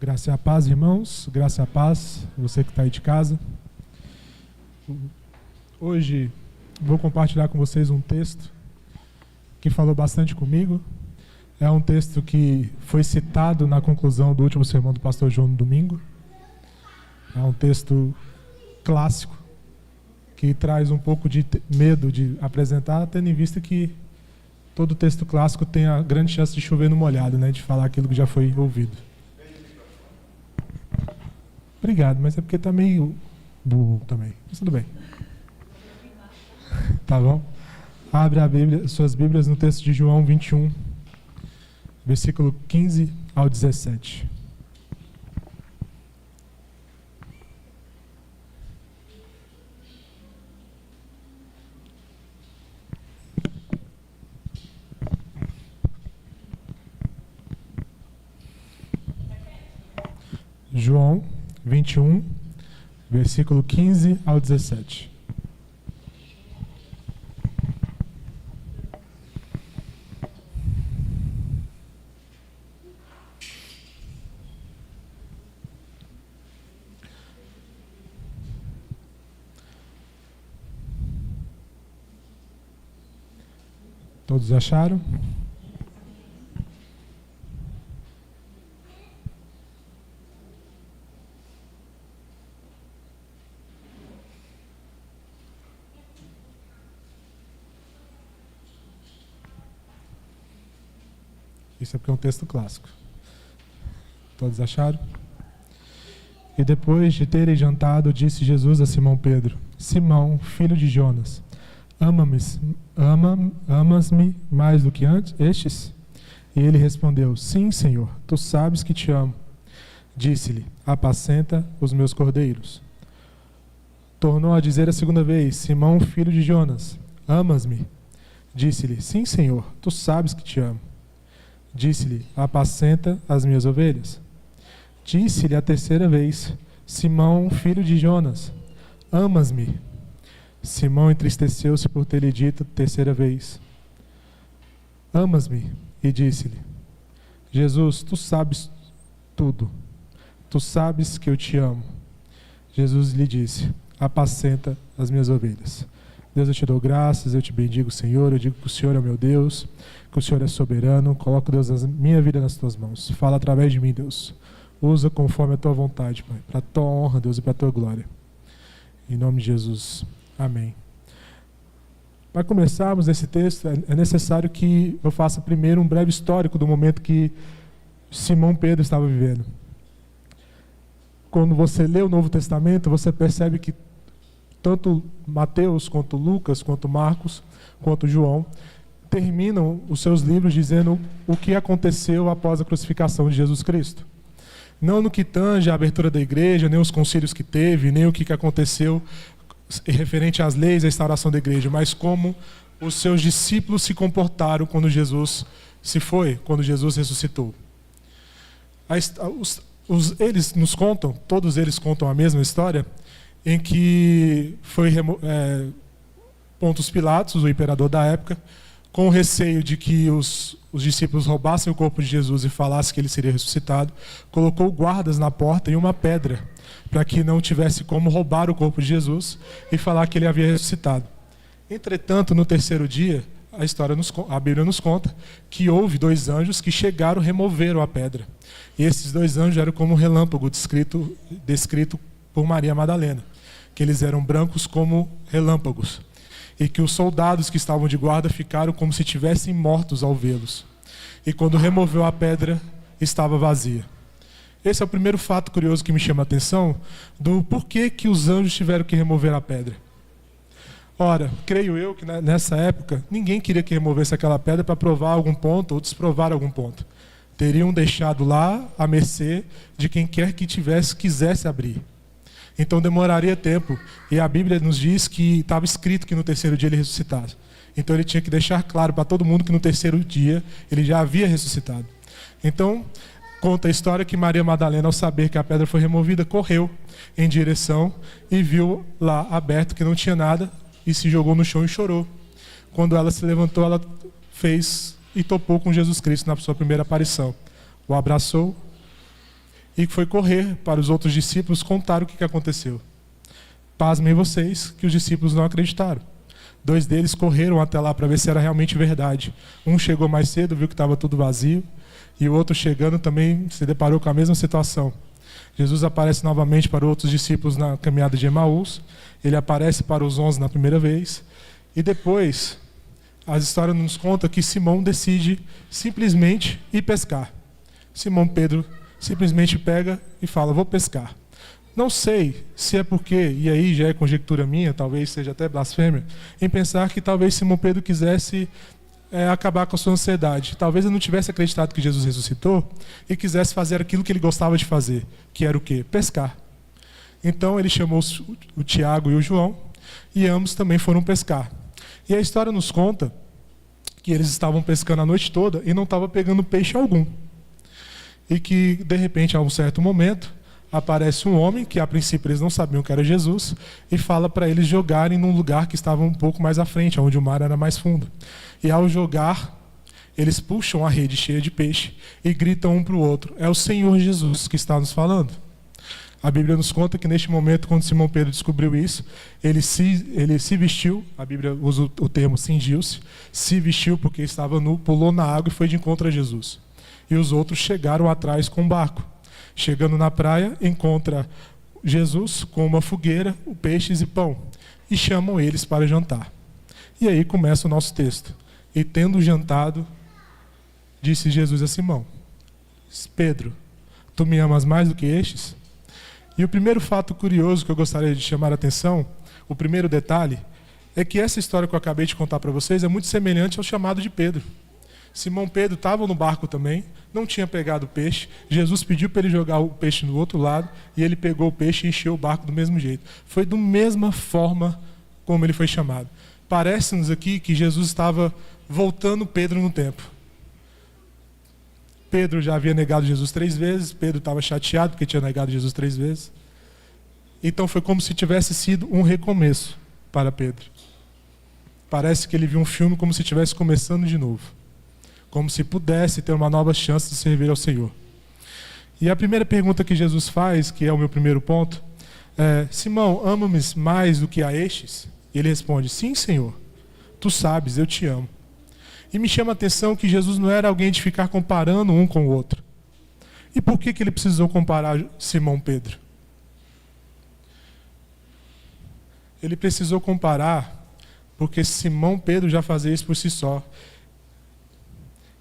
Graça e a paz, irmãos. Graça e a paz, você que está aí de casa. Hoje vou compartilhar com vocês um texto que falou bastante comigo. É um texto que foi citado na conclusão do último sermão do pastor João no domingo. É um texto clássico que traz um pouco de medo de apresentar, tendo em vista que todo texto clássico tem a grande chance de chover no molhado, né? De falar aquilo que já foi ouvido. Obrigado, mas é porque está meio burro também. Mas tudo bem. Tá bom? Abre a Bíblia, suas Bíblias no texto de João 21, versículo 15 ao 17. João 21, versículo 15 ao 17. Todos acharam? Isso é porque é um texto clássico. Todos acharam? E depois de terem jantado, disse Jesus a Simão Pedro: Simão, filho de Jonas, amas-me mais do que antes estes? E ele respondeu: Sim, Senhor, tu sabes que te amo. Disse-lhe: Apacenta os meus cordeiros. Tornou a dizer a segunda vez: Simão, filho de Jonas, amas-me? Disse-lhe: Sim, Senhor, tu sabes que te amo. Disse-lhe: Apacenta as minhas ovelhas. Disse-lhe a terceira vez: Simão, filho de Jonas, amas-me? Simão entristeceu-se por ter-lhe dito terceira vez: Amas-me? E disse-lhe: Jesus, tu sabes tudo. Tu sabes que eu te amo. Jesus lhe disse: Apacenta as minhas ovelhas. Deus, eu te dou graças, eu te bendigo, Senhor. Eu digo que o Senhor é o meu Deus, que o Senhor é soberano. Coloco, Deus, a minha vida nas tuas mãos. Fala através de mim, Deus. Usa conforme a tua vontade, Pai, para a tua honra, Deus, e para a tua glória. Em nome de Jesus. Amém. Para começarmos esse texto, é necessário que eu faça primeiro um breve histórico do momento que Simão Pedro estava vivendo. Quando você lê o Novo Testamento, você percebe que tanto Mateus, quanto Lucas, quanto Marcos, quanto João, terminam os seus livros dizendo o que aconteceu após a crucificação de Jesus Cristo. Não no que tange a abertura da igreja, nem os concílios que teve, nem o que aconteceu referente às leis, à instauração da igreja, mas como os seus discípulos se comportaram quando Jesus se foi, quando Jesus ressuscitou. Eles nos contam, todos eles contam a mesma história, em que foi Pôncio Pilatos, o imperador da época, com o receio de que os discípulos roubassem o corpo de Jesus e falassem que ele seria ressuscitado, colocou guardas na porta e uma pedra, para que não tivesse como roubar o corpo de Jesus e falar que ele havia ressuscitado. Entretanto, no terceiro dia, a Bíblia nos conta que houve 2 anjos que chegaram e removeram a pedra. E esses 2 anjos eram como um relâmpago descrito por Maria Madalena, que eles eram brancos como relâmpagos, e que os soldados que estavam de guarda ficaram como se tivessem mortos ao vê-los. E quando removeu a pedra, estava vazia. Esse é o primeiro fato curioso que me chama a atenção do porquê que os anjos tiveram que remover a pedra. Ora, creio eu que nessa época, ninguém queria que removesse aquela pedra para provar algum ponto ou desprovar algum ponto. Teriam deixado lá à mercê de quem quer que quisesse abrir. Então demoraria tempo. E a Bíblia nos diz que estava escrito que no terceiro dia ele ressuscitasse. Então ele tinha que deixar claro para todo mundo que no terceiro dia ele já havia ressuscitado. Então, conta a história que Maria Madalena, ao saber que a pedra foi removida, correu em direção e viu lá aberto que não tinha nada e se jogou no chão e chorou. Quando ela se levantou, ela fez e topou com Jesus Cristo na sua primeira aparição. O abraçou e foi correr para os outros discípulos contar o que aconteceu. Pasmem vocês que os discípulos não acreditaram. 2 deles correram até lá para ver se era realmente verdade. Um chegou mais cedo, viu que estava tudo vazio, e o outro chegando também se deparou com a mesma situação. Jesus aparece novamente para outros discípulos na caminhada de Emaús. Ele aparece para os 11 na primeira vez. E depois, a história nos conta que Simão decide simplesmente ir pescar. Simão Pedro simplesmente pega e fala, vou pescar. Não sei se é porque, e aí já é conjectura minha, talvez seja até blasfêmia, em pensar que talvez Simão Pedro quisesse acabar com a sua ansiedade. Talvez ele não tivesse acreditado que Jesus ressuscitou e quisesse fazer aquilo que ele gostava de fazer, que era o quê? Pescar. Então ele chamou o Tiago e o João e ambos também foram pescar. E a história nos conta que eles estavam pescando a noite toda e não estavam pegando peixe algum. E que, de repente, a um certo momento, aparece um homem, que a princípio eles não sabiam que era Jesus, e fala para eles jogarem num lugar que estava um pouco mais à frente, onde o mar era mais fundo. E ao jogar, eles puxam a rede cheia de peixe e gritam um para o outro, é o Senhor Jesus que está nos falando. A Bíblia nos conta que neste momento, quando Simão Pedro descobriu isso, ele se vestiu, a Bíblia usa o termo cingiu-se, se vestiu porque estava nu, pulou na água e foi de encontro a Jesus. E os outros chegaram atrás com um barco. Chegando na praia, encontra Jesus com uma fogueira, peixes e pão, e chamam eles para jantar. E aí começa o nosso texto. E tendo jantado, disse Jesus a Simão, Pedro, tu me amas mais do que estes? E o primeiro fato curioso que eu gostaria de chamar a atenção, o primeiro detalhe, é que essa história que eu acabei de contar para vocês é muito semelhante ao chamado de Pedro. Simão Pedro estava no barco também, não tinha pegado o peixe. Jesus pediu para ele jogar o peixe no outro lado e ele pegou o peixe e encheu o barco do mesmo jeito. Foi da mesma forma como ele foi chamado. Parece-nos aqui que Jesus estava voltando Pedro no tempo. Pedro já havia negado Jesus 3 vezes, Pedro estava chateado porque tinha negado Jesus 3 vezes. Então foi como se tivesse sido um recomeço para Pedro. Parece que ele viu um filme como se estivesse começando de novo. Como se pudesse ter uma nova chance de servir ao Senhor. E a primeira pergunta que Jesus faz, que é o meu primeiro ponto, é, Simão, ama-me mais do que a estes? Ele responde, sim, Senhor, tu sabes, eu te amo. E me chama a atenção que Jesus não era alguém de ficar comparando um com o outro. E por que ele precisou comparar Simão Pedro? Ele precisou comparar porque Simão Pedro já fazia isso por si só.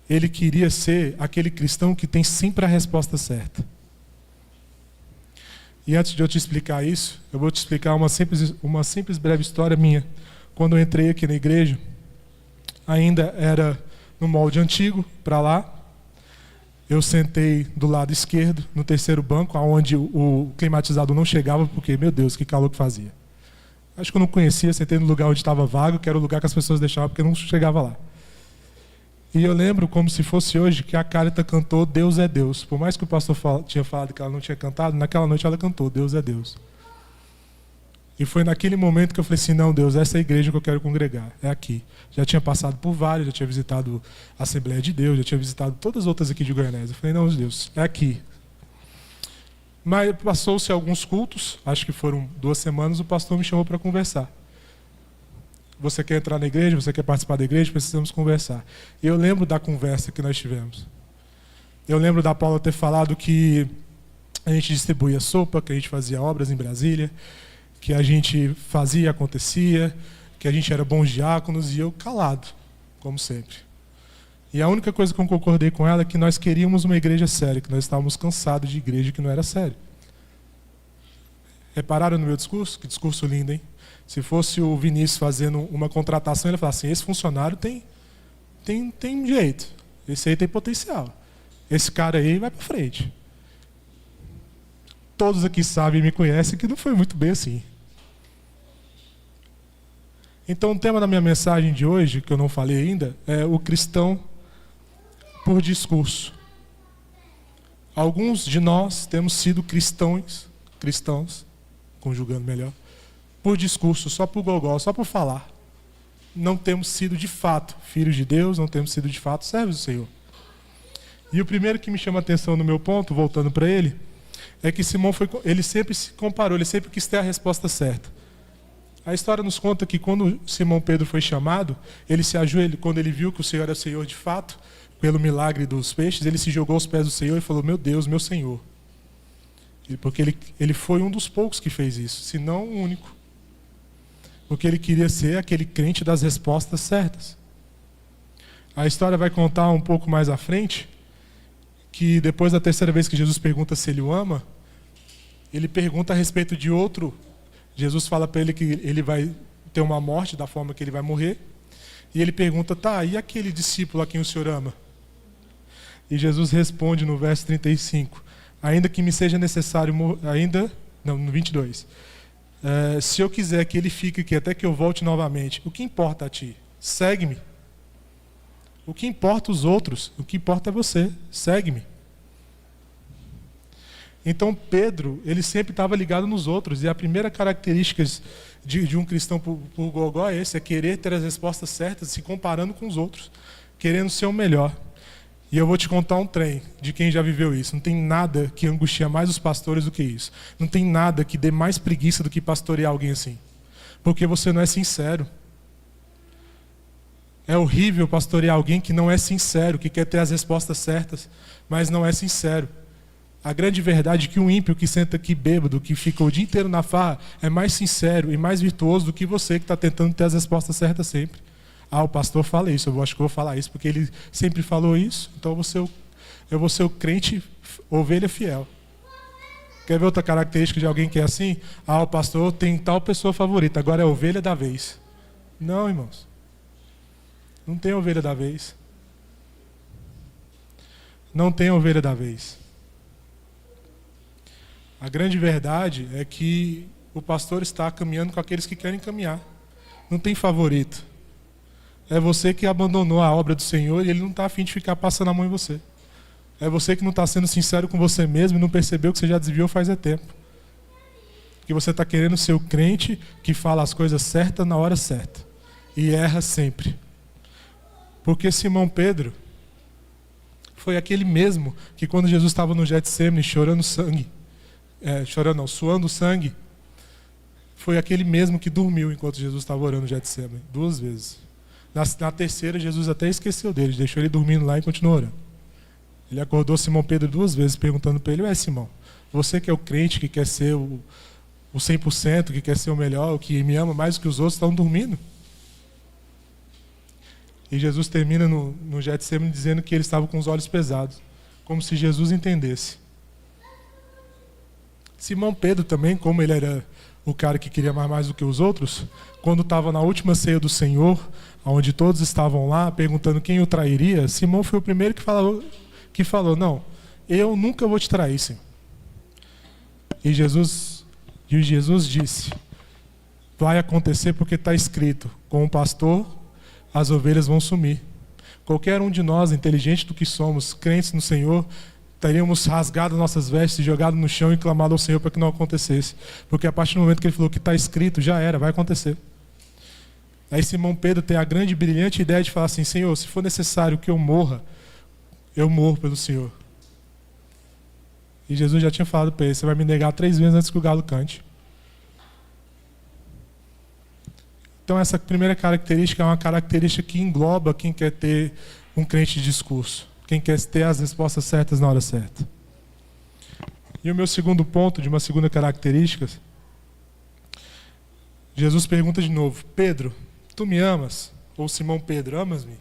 Ele queria ser aquele cristão que tem sempre a resposta certa. E antes de eu te explicar isso, eu vou te explicar uma simples breve história minha. Quando eu entrei aqui na igreja, ainda era no molde antigo, para lá. Eu sentei do lado esquerdo, no terceiro banco, onde o climatizador não chegava, porque, meu Deus, que calor que fazia. Acho que eu não conhecia, sentei no lugar onde estava vago, que era o lugar que as pessoas deixavam, porque não chegava lá. E eu lembro como se fosse hoje que a Carita cantou Deus é Deus. Por mais que o pastor tinha falado que ela não tinha cantado, naquela noite ela cantou Deus é Deus. E foi naquele momento que eu falei assim, não Deus, essa é a igreja que eu quero congregar, é aqui. Já tinha passado por vários, já tinha visitado a Assembleia de Deus, já tinha visitado todas as outras aqui de Goianésia. Eu falei, não Deus, é aqui. Mas passou-se alguns cultos, acho que foram 2 semanas, o pastor me chamou para conversar. Você quer entrar na igreja? Você quer participar da igreja? Precisamos conversar. Eu lembro da conversa que nós tivemos. Eu lembro da Paula ter falado que a gente distribuía sopa, que a gente fazia obras em Brasília, que a gente fazia, acontecia, que a gente era bons diáconos, e eu calado, como sempre. E a única coisa que eu concordei com ela é que nós queríamos uma igreja séria, que nós estávamos cansados de igreja que não era séria. Repararam no meu discurso? Que discurso lindo, hein? Se fosse o Vinícius fazendo uma contratação, ele ia falar assim, esse funcionário tem jeito, esse aí tem potencial, esse cara aí vai para frente. Todos aqui sabem e me conhecem que não foi muito bem assim. Então o tema da minha mensagem de hoje, que eu não falei ainda, é o cristão por discurso. Alguns de nós temos sido cristãos, conjugando melhor, por discurso, só por gogó, só por falar. Não temos sido de fato filhos de Deus, não temos sido de fato servos do Senhor. E o primeiro que me chama a atenção no meu ponto, voltando para ele, é que Simão ele sempre se comparou, ele sempre quis ter a resposta certa. A história nos conta que quando Simão Pedro foi chamado, ele se ajoelhou, quando ele viu que o Senhor era o Senhor de fato, pelo milagre dos peixes, ele se jogou aos pés do Senhor e falou: meu Deus, meu Senhor. Porque ele foi um dos poucos que fez isso, se não o único. Porque ele queria ser aquele crente das respostas certas. A história vai contar um pouco mais à frente que depois da terceira vez que Jesus pergunta se ele o ama, ele pergunta a respeito de outro. Jesus fala para ele que ele vai ter uma morte da forma que ele vai morrer. E ele pergunta: tá, e aquele discípulo a quem o Senhor ama? E Jesus responde no verso 35: ainda que me seja necessário no 22. Se eu quiser que ele fique aqui até que eu volte novamente, o que importa a ti? Segue-me. O que importa os outros? O que importa é você. Segue-me. Então Pedro, ele sempre estava ligado nos outros. E a primeira característica de um cristão por gogó é esse: é querer ter as respostas certas, se comparando com os outros, querendo ser o melhor. E eu vou te contar um trem de quem já viveu isso. Não tem nada que angustia mais os pastores do que isso. Não tem nada que dê mais preguiça do que pastorear alguém assim. Porque você não é sincero. É horrível pastorear alguém que não é sincero, que quer ter as respostas certas, mas não é sincero. A grande verdade é que um ímpio que senta aqui bêbado, que fica o dia inteiro na farra, é mais sincero e mais virtuoso do que você que está tentando ter as respostas certas sempre. Ah, o pastor fala isso, eu acho que vou falar isso, porque ele sempre falou isso, então eu vou ser o crente, ovelha fiel. Quer ver outra característica de alguém que é assim? Ah, o pastor tem tal pessoa favorita, agora é a ovelha da vez. Não, irmãos. Não tem ovelha da vez. Não tem ovelha da vez. A grande verdade é que o pastor está caminhando com aqueles que querem caminhar. Não tem favorito. É você que abandonou a obra do Senhor e ele não está a fim de ficar passando a mão em você. É você que não está sendo sincero com você mesmo e não percebeu que você já desviou faz tempo. Que você está querendo ser o crente que fala as coisas certas na hora certa. E erra sempre. Porque Simão Pedro foi aquele mesmo que quando Jesus estava no Getsemane chorando sangue, suando sangue, foi aquele mesmo que dormiu enquanto Jesus estava orando no Getsemane, 2 vezes. Na terceira, Jesus até esqueceu dele, deixou ele dormindo lá e continuou orando. Ele acordou Simão Pedro 2 vezes, perguntando para ele: Simão, você que é o crente, que quer ser o 100%, que quer ser o melhor, o que me ama mais do que os outros, estão dormindo? E Jesus termina no Getsemane dizendo que ele estava com os olhos pesados, como se Jesus entendesse. Simão Pedro também, como ele era o cara que queria amar mais do que os outros, quando estava na última ceia do Senhor, onde todos estavam lá perguntando quem o trairia, Simão foi o primeiro que falou: não, eu nunca vou te trair, Senhor. E Jesus disse: vai acontecer porque está escrito, com o pastor as ovelhas vão sumir. Qualquer um de nós, inteligente do que somos, crentes no Senhor, teríamos rasgado nossas vestes, jogado no chão e clamado ao Senhor para que não acontecesse. Porque a partir do momento que ele falou que está escrito, já era, vai acontecer. Aí Simão Pedro tem a grande e brilhante ideia de falar assim: Senhor, se for necessário que eu morra, eu morro pelo Senhor. E Jesus já tinha falado para ele: você vai me negar 3 vezes antes que o galo cante. Então essa primeira característica é uma característica que engloba quem quer ter um crente de discurso, quem quer ter as respostas certas na hora certa. E o meu segundo ponto, de uma segunda característica, Jesus pergunta de novo: Pedro, tu me amas? Ou Simão Pedro, amas-me?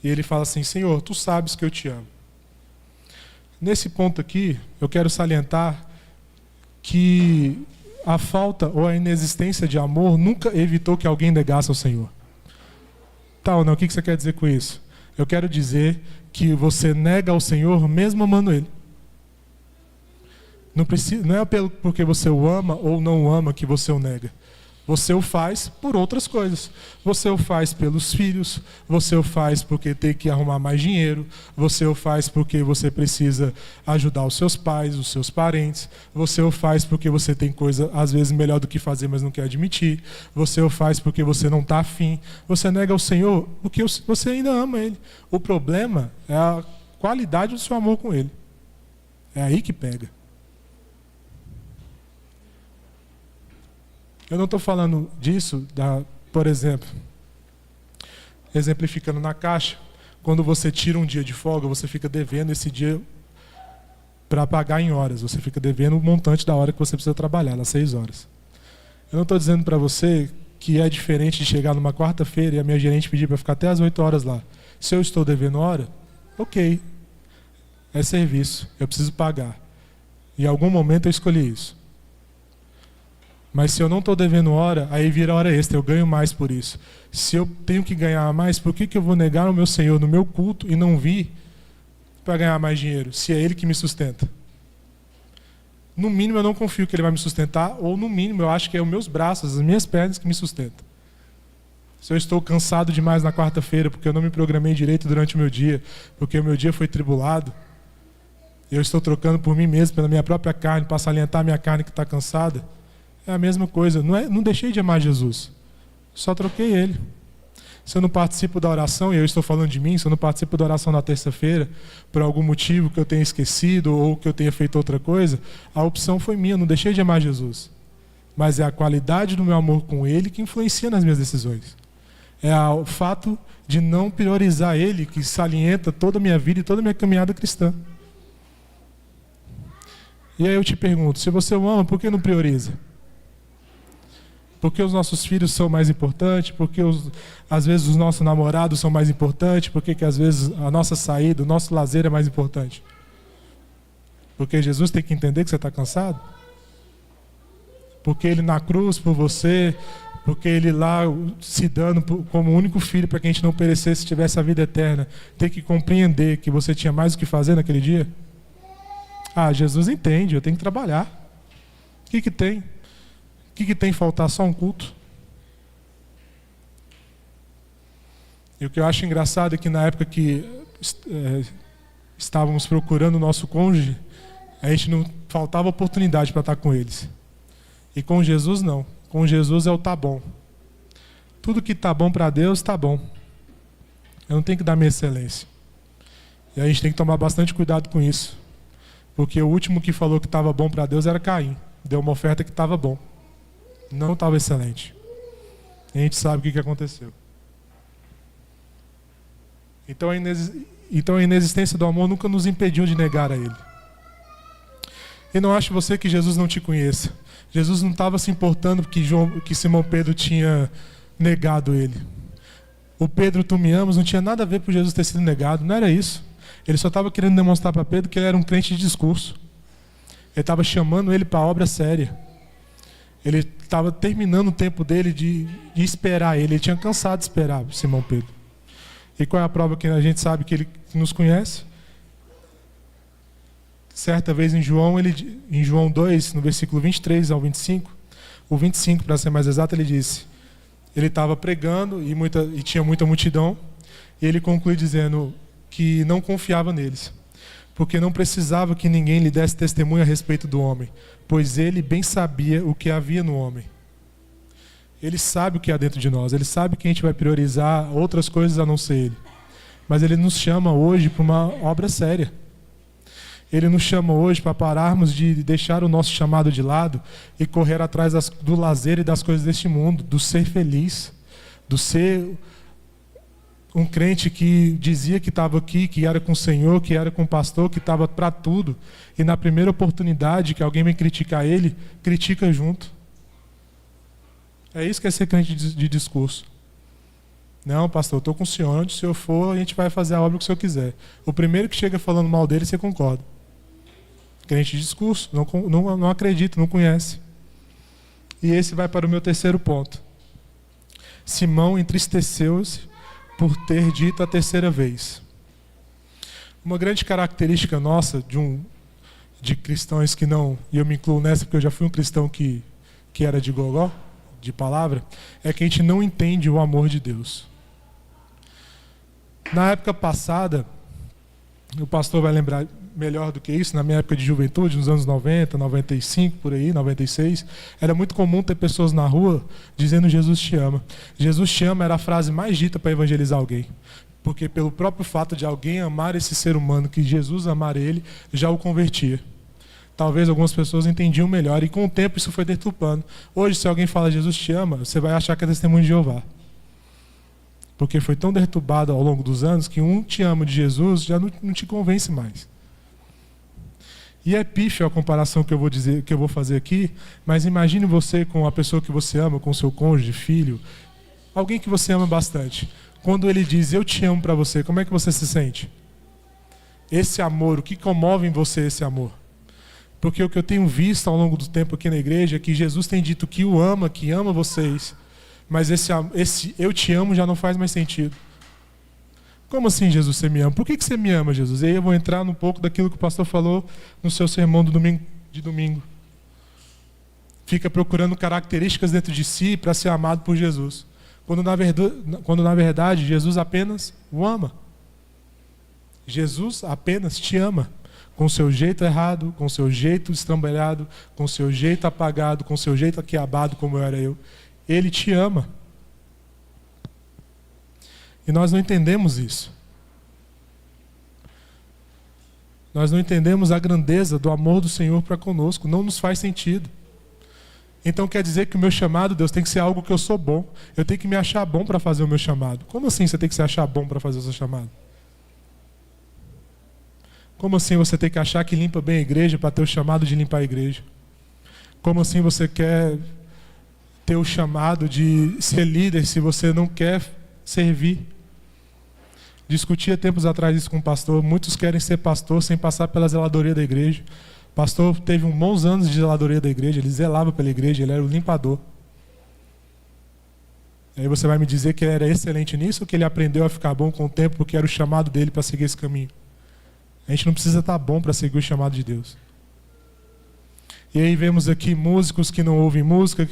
E ele fala assim: Senhor, tu sabes que eu te amo. Nesse ponto aqui, eu quero salientar que a falta ou a inexistência de amor nunca evitou que alguém negasse ao Senhor. Tá ou não? O que você quer dizer com isso? Eu quero dizer que você nega ao Senhor mesmo amando Ele. Não é porque você o ama ou não o ama que você o nega. Você o faz por outras coisas. Você o faz pelos filhos, você o faz porque tem que arrumar mais dinheiro, você o faz porque você precisa ajudar os seus pais, os seus parentes, você o faz porque você tem coisa às vezes melhor do que fazer, mas não quer admitir, você o faz porque você não está afim. Você nega ao Senhor porque você ainda ama Ele. O problema é a qualidade do seu amor com Ele. É aí que pega. Eu não estou falando disso, por exemplo, exemplificando na caixa, quando você tira um dia de folga, você fica devendo esse dia para pagar em horas. Você fica devendo o montante da hora que você precisa trabalhar, nas 6 horas. Eu não estou dizendo para você que é diferente de chegar numa quarta-feira e a minha gerente pedir para ficar até as 8 horas lá. Se eu estou devendo hora, ok, é serviço, eu preciso pagar. Em algum momento eu escolhi isso. Mas se eu não estou devendo hora, aí vira hora extra, eu ganho mais por isso. Se eu tenho que ganhar mais, por que eu vou negar o meu Senhor no meu culto e não vir para ganhar mais dinheiro, se é Ele que me sustenta? No mínimo eu não confio que Ele vai me sustentar, ou no mínimo eu acho que é os meus braços, as minhas pernas que me sustentam. Se eu estou cansado demais na quarta-feira, porque eu não me programei direito durante o meu dia, porque o meu dia foi tribulado, eu estou trocando por mim mesmo, pela minha própria carne, para salientar a minha carne que está cansada, é a mesma coisa. Não deixei de amar Jesus, só troquei Ele. Se eu não participo da oração, e eu estou falando de mim, se eu não participo da oração na terça-feira, por algum motivo que eu tenha esquecido ou que eu tenha feito outra coisa, a opção foi minha, eu não deixei de amar Jesus. Mas é a qualidade do meu amor com Ele que influencia nas minhas decisões. É o fato de não priorizar Ele que salienta toda a minha vida e toda a minha caminhada cristã. E aí eu te pergunto, se você o ama, por que não prioriza? Porque os nossos filhos são mais importantes, porque às vezes os nossos namorados são mais importantes, porque às vezes a nossa saída, o nosso lazer é mais importante. Porque Jesus tem que entender que você está cansado? Porque Ele na cruz por você, porque Ele lá se dando como único filho para que a gente não perecesse, tivesse a vida eterna, tem que compreender que você tinha mais o que fazer naquele dia? Ah, Jesus entende, eu tenho que trabalhar. O que tem? O que tem faltar? Só um culto? E o que eu acho engraçado é que na época que estávamos procurando o nosso cônjuge, a gente não faltava oportunidade para estar com eles. E com Jesus não. Com Jesus é o tá bom. Tudo que tá bom para Deus, tá bom. Eu não tenho que dar minha excelência. E a gente tem que tomar bastante cuidado com isso. Porque o último que falou que estava bom para Deus era Caim. Deu uma oferta que estava bom. Não estava excelente. E a gente sabe o que aconteceu. Então a inexistência do amor nunca nos impediu de negar a Ele. E não ache você que Jesus não te conheça. Jesus não estava se importando que Simão Pedro tinha negado Ele. O Pedro, tu me amas, não tinha nada a ver por Jesus ter sido negado. Não era isso. Ele só estava querendo demonstrar para Pedro que ele era um crente de discurso. Ele estava chamando ele para a obra séria. Ele estava terminando o tempo dele de esperar ele. Ele tinha cansado de esperar Simão Pedro. E qual é a prova que a gente sabe que ele nos conhece? Certa vez em João 2, no versículo 23 ao 25, o 25 para ser mais exato, ele disse, ele estava pregando e tinha muita multidão, e ele conclui dizendo que não confiava neles, porque não precisava que ninguém lhe desse testemunho a respeito do homem, pois ele bem sabia o que havia no homem. Ele sabe o que há dentro de nós, ele sabe que a gente vai priorizar outras coisas a não ser ele. Mas ele nos chama hoje para uma obra séria. Ele nos chama hoje para pararmos de deixar o nosso chamado de lado e correr atrás do lazer e das coisas deste mundo, do ser feliz, do ser um crente que dizia que estava aqui, que era com o Senhor, que era com o pastor, que estava para tudo. E na primeira oportunidade que alguém vem criticar ele, critica junto. É isso que é ser crente de discurso. Não, pastor, eu estou com o senhor. Onde o senhor for, a gente vai fazer a obra que o senhor quiser. O primeiro que chega falando mal dele, você concorda. Crente de discurso, não acredita, não conhece. E esse vai para o meu terceiro ponto. Simão entristeceu-se por ter dito a terceira vez. Uma grande característica nossa de cristãos que não, e eu me incluo nessa porque eu já fui um cristão que era de gogó, de palavra, é que a gente não entende o amor de Deus. Na época passada, o pastor vai lembrar melhor do que isso, na minha época de juventude, nos anos 90, 95, por aí, 96, era muito comum ter pessoas na rua dizendo Jesus te ama. Jesus te ama era a frase mais dita para evangelizar alguém. Porque pelo próprio fato de alguém amar esse ser humano, que Jesus amar ele, já o convertia. Talvez algumas pessoas entendiam melhor, e com o tempo isso foi deturpando. Hoje, se alguém fala Jesus te ama, você vai achar que é testemunho de Jeová. Porque foi tão deturbado ao longo dos anos que um te ama de Jesus já não te convence mais. E é pífio a comparação que eu vou fazer aqui, mas imagine você com a pessoa que você ama, com seu cônjuge, filho, alguém que você ama bastante. Quando ele diz eu te amo para você, como é que você se sente? Esse amor, o que comove em você esse amor? Porque o que eu tenho visto ao longo do tempo aqui na igreja é que Jesus tem dito que o ama, que ama vocês, mas esse eu te amo já não faz mais sentido. Como assim, Jesus, você me ama? Por que você me ama, Jesus? E aí eu vou entrar um pouco daquilo que o pastor falou no seu sermão de domingo. Fica procurando características dentro de si para ser amado por Jesus. Quando na verdade Jesus apenas o ama. Jesus apenas te ama. Com o seu jeito errado, com o seu jeito estrambelhado, com o seu jeito apagado, com o seu jeito aquiabado como era eu. Ele te ama. E nós não entendemos isso. Nós não entendemos a grandeza do amor do Senhor para conosco. Não nos faz sentido. Então quer dizer que o meu chamado, Deus, tem que ser algo que eu sou bom. Eu tenho que me achar bom para fazer o meu chamado. Como assim você tem que se achar bom para fazer o seu chamado? Como assim você tem que achar que limpa bem a igreja para ter o chamado de limpar a igreja? Como assim você quer ter o chamado de ser líder se você não quer servir? Discutia tempos atrás isso com um pastor. Muitos querem ser pastor sem passar pela zeladoria da igreja. O pastor teve bons anos de zeladoria da igreja, ele zelava pela igreja, ele era o limpador. Aí você vai me dizer que ele era excelente nisso ou que ele aprendeu a ficar bom com o tempo porque era o chamado dele para seguir esse caminho? A gente não precisa estar bom para seguir o chamado de Deus. E aí vemos aqui músicos que não ouvem música,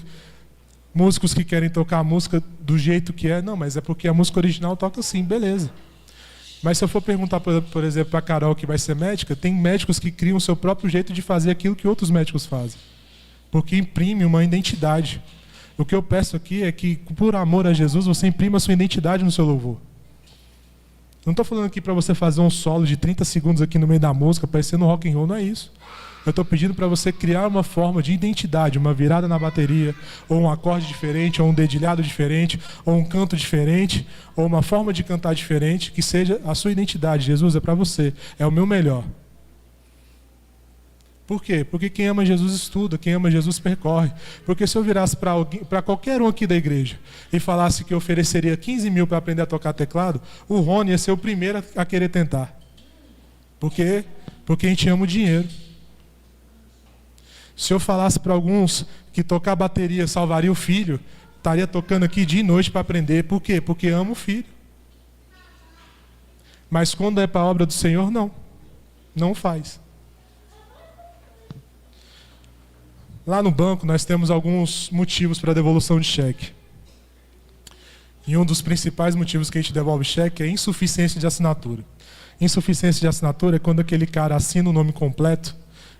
músicos que querem tocar a música do jeito que é. Não, mas é porque a música original toca assim, beleza. Mas se eu for perguntar, por exemplo, para a Carol, que vai ser médica, tem médicos que criam o seu próprio jeito de fazer aquilo que outros médicos fazem. Porque imprime uma identidade. O que eu peço aqui é que, por amor a Jesus, você imprima a sua identidade no seu louvor. Não estou falando aqui para você fazer um solo de 30 segundos aqui no meio da música, parecendo rock and roll, não é isso. Eu estou pedindo para você criar uma forma de identidade, uma virada na bateria, ou um acorde diferente, ou um dedilhado diferente, ou um canto diferente, ou uma forma de cantar diferente, que seja a sua identidade. Jesus, é para você, é o meu melhor. Por quê? Porque quem ama Jesus estuda, quem ama Jesus percorre. Porque se eu virasse para qualquer um aqui da igreja e falasse que eu ofereceria 15 mil para aprender a tocar teclado, o Rony ia ser o primeiro a querer tentar. Por quê? Porque a gente ama o dinheiro. Se eu falasse para alguns que tocar bateria salvaria o filho, estaria tocando aqui dia e noite para aprender. Por quê? Porque amo o filho. Mas quando é para a obra do Senhor, não. Não faz. Lá no banco nós temos alguns motivos para devolução de cheque. E um dos principais motivos que a gente devolve cheque é insuficiência de assinatura. Insuficiência de assinatura é quando aquele cara assina o nome completo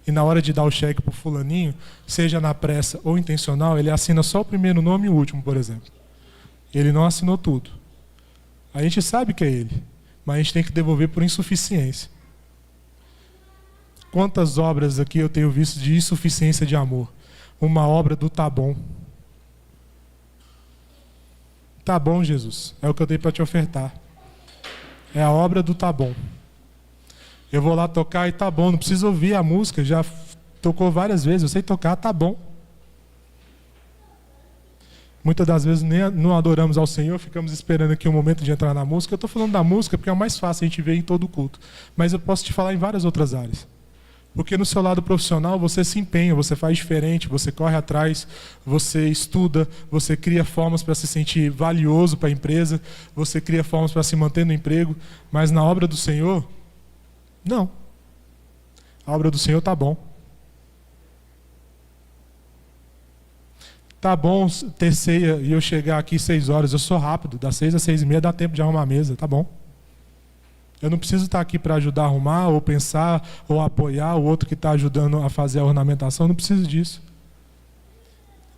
e na hora de dar o cheque para o fulaninho, seja na pressa ou intencional, ele assina só o primeiro nome e o último, por exemplo. Ele não assinou tudo. A gente sabe que é ele, mas a gente tem que devolver por insuficiência. Quantas obras aqui eu tenho visto de insuficiência de amor? Uma obra do tá bom. Tá bom, Jesus. É o que eu tenho para te ofertar. É a obra do tá bom. Eu vou lá tocar e tá bom. Não preciso ouvir a música. Já tocou várias vezes. Eu sei tocar, tá bom. Muitas das vezes nem não adoramos ao Senhor, ficamos esperando aqui o momento de entrar na música. Eu estou falando da música porque é o mais fácil a gente ver em todo culto. Mas eu posso te falar em várias outras áreas. Porque no seu lado profissional você se empenha, você faz diferente, você corre atrás, você estuda, você cria formas para se sentir valioso para a empresa, você cria formas para se manter no emprego, mas na obra do Senhor, não. A obra do Senhor está bom. Tá bom ter ceia e eu chegar aqui 6 horas, eu sou rápido, das 6 às 6:30 dá tempo de arrumar a mesa, tá bom. Eu não preciso estar aqui para ajudar a arrumar, ou pensar, ou apoiar o outro que está ajudando a fazer a ornamentação. Não preciso disso.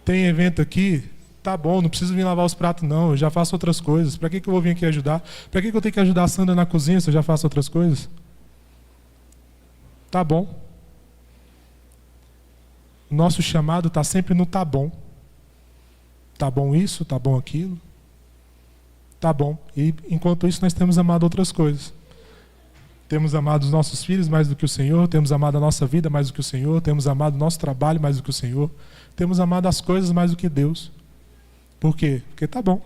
Tem evento aqui, tá bom, não preciso vir lavar os pratos não, eu já faço outras coisas. Para que eu vou vir aqui ajudar? Para que eu tenho que ajudar a Sandra na cozinha se eu já faço outras coisas? Tá bom. O nosso chamado está sempre no tá bom. Tá bom isso, tá bom aquilo. Tá bom. E enquanto isso nós temos amado outras coisas. Temos amado os nossos filhos mais do que o Senhor, temos amado a nossa vida mais do que o Senhor, temos amado o nosso trabalho mais do que o Senhor, temos amado as coisas mais do que Deus. Por quê? Porque tá bom.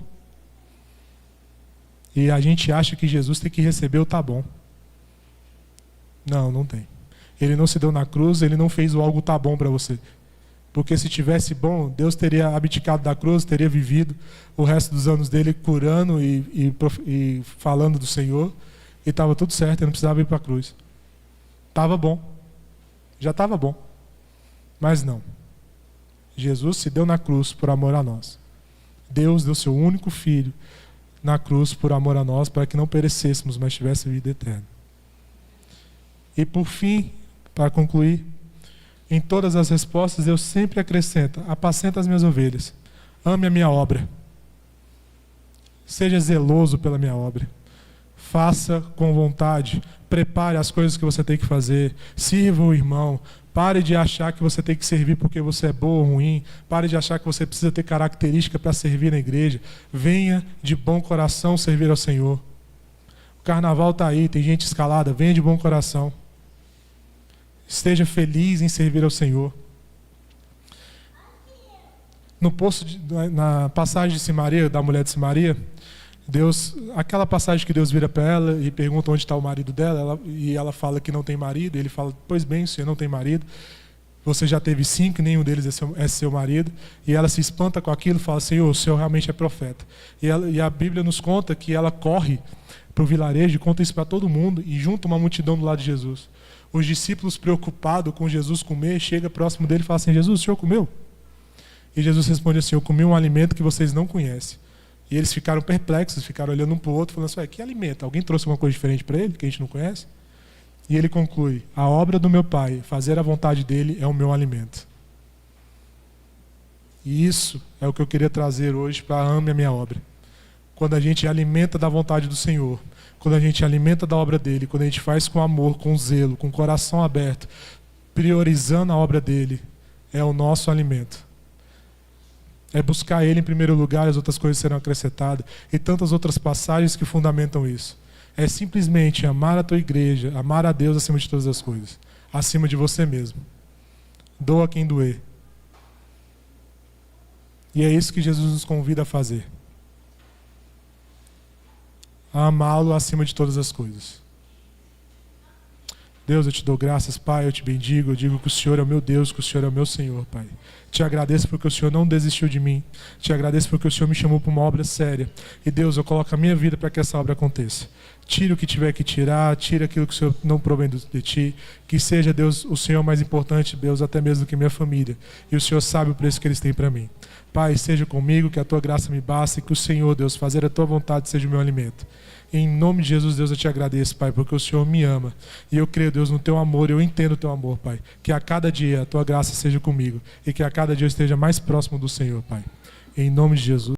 E a gente acha que Jesus tem que receber o tá bom. Não, não tem. Ele não se deu na cruz, ele não fez o algo tá bom para você. Porque se tivesse bom, Deus teria abdicado da cruz, teria vivido o resto dos anos dele curando e falando do Senhor. E estava tudo certo, ele não precisava ir para a cruz. Estava bom. Já estava bom. Mas não. Jesus se deu na cruz por amor a nós. Deus deu seu único filho na cruz por amor a nós, para que não perecêssemos, mas tivesse vida eterna. E por fim, para concluir, em todas as respostas Deus sempre acrescenta: apacenta as minhas ovelhas, ame a minha obra, seja zeloso pela minha obra, faça com vontade, prepare as coisas que você tem que fazer, sirva o irmão, pare de achar que você tem que servir porque você é bom ou ruim, pare de achar que você precisa ter característica para servir na igreja, venha de bom coração servir ao Senhor. O carnaval está aí, tem gente escalada, venha de bom coração. Esteja feliz em servir ao Senhor. Na passagem de Simaria, da mulher de Simaria, aquela passagem que Deus vira para ela e pergunta onde está o marido dela, e ela fala que não tem marido, e ele fala: pois bem, você não tem marido, você já teve 5, nenhum deles é seu marido, e ela se espanta com aquilo e fala: Senhor, o Senhor realmente é profeta. E a Bíblia nos conta que ela corre para o vilarejo e conta isso para todo mundo, e junta uma multidão do lado de Jesus. Os discípulos, preocupados com Jesus comer, chega próximo dele e fala assim: Jesus, o Senhor comeu? E Jesus responde assim: eu comi um alimento que vocês não conhecem. E eles ficaram perplexos, ficaram olhando um para o outro, falando assim: que alimento? Alguém trouxe uma coisa diferente para ele, que a gente não conhece? E ele conclui: a obra do meu Pai, fazer a vontade dele, é o meu alimento. E isso é o que eu queria trazer hoje para Ame a Minha Obra. Quando a gente alimenta da vontade do Senhor, quando a gente alimenta da obra dele, quando a gente faz com amor, com zelo, com o coração aberto, priorizando a obra dele, é o nosso alimento. É buscar ele em primeiro lugar, as outras coisas serão acrescentadas, e tantas outras passagens que fundamentam isso. É simplesmente amar a tua igreja, amar a Deus acima de todas as coisas, acima de você mesmo. Doa quem doer. E é isso que Jesus nos convida a fazer. A amá-lo acima de todas as coisas. Deus, eu te dou graças, Pai, eu te bendigo, eu digo que o Senhor é o meu Deus, que o Senhor é o meu Senhor, Pai. Te agradeço porque o Senhor não desistiu de mim, te agradeço porque o Senhor me chamou para uma obra séria. E Deus, eu coloco a minha vida para que essa obra aconteça. Tira o que tiver que tirar, tira aquilo que o Senhor não provém de ti, que seja, Deus, o Senhor mais importante, Deus, até mesmo do que minha família. E o Senhor sabe o preço que eles têm para mim. Pai, seja comigo, que a tua graça me basta e que o Senhor, Deus, fazer a tua vontade seja o meu alimento. Em nome de Jesus, Deus, eu te agradeço, Pai, porque o Senhor me ama. E eu creio, Deus, no teu amor, eu entendo o teu amor, Pai. Que a cada dia a tua graça seja comigo e que a cada dia eu esteja mais próximo do Senhor, Pai. Em nome de Jesus.